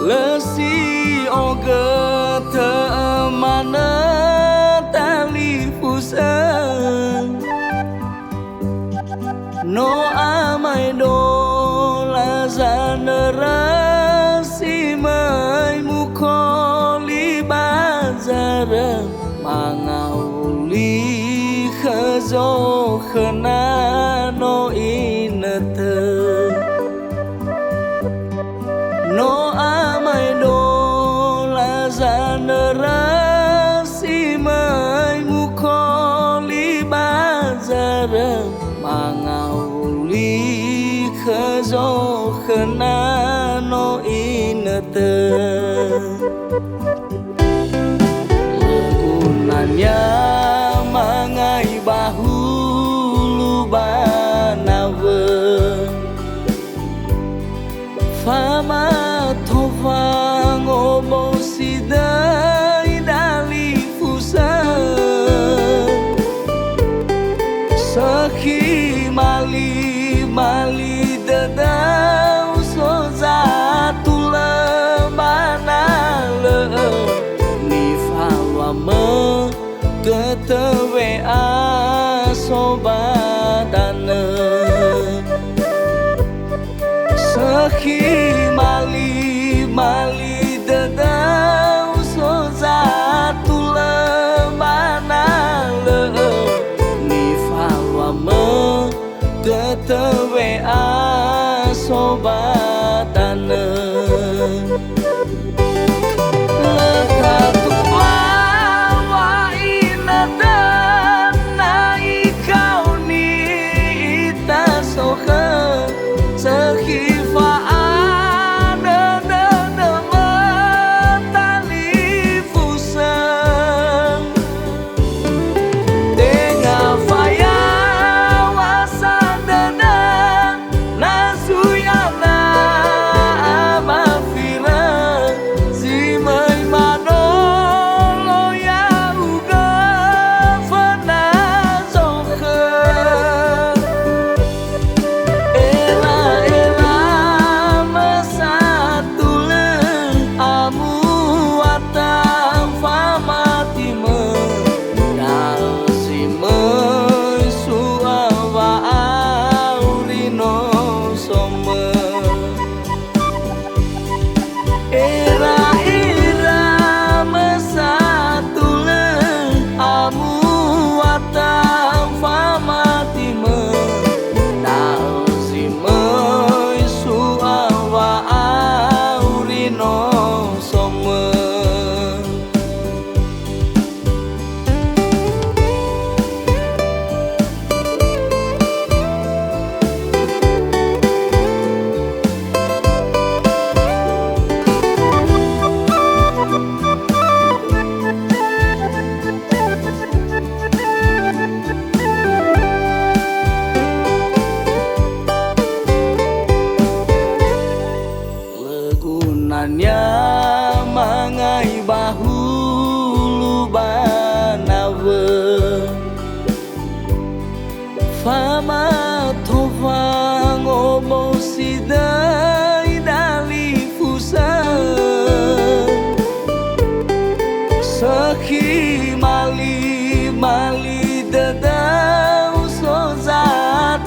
lesi oge teu mana tali pusang no amai do lazanera si mai mukoli bazar mangauli khazo khana no inete no amai do lazanera si mai mukoli bazar mangauli khazo khana no inete legunanya mangai bahu lubanawe fama tova ngomo sidai dali fusa sakhi mali mali dadau soza tula banale ni falama ketewe asobadana sakhi mali mali dadau soza tula banale ni falama ketewe asobadana mangai bahu lubanawe fama tova ngomo sidai dali fusa sakhi mali mali dadau soza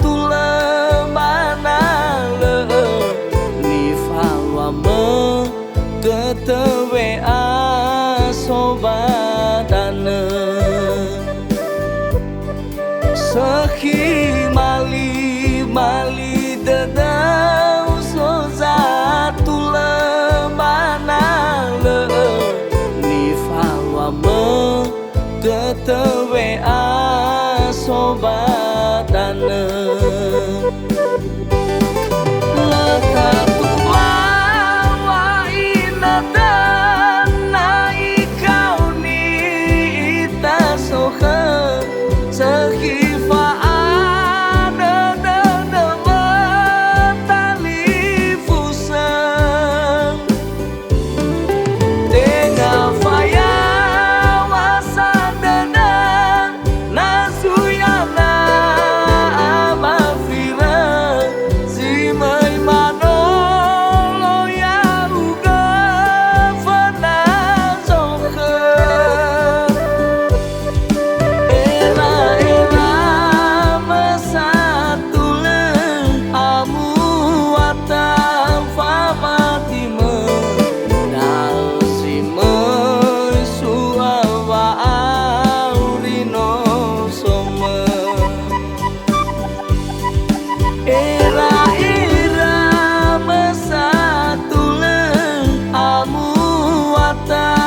tula banale ni falama ketewe asobadana sakhi mali mali dadau soza tula banale ni falama ketewe asobadana Dengan faya wasa dada mata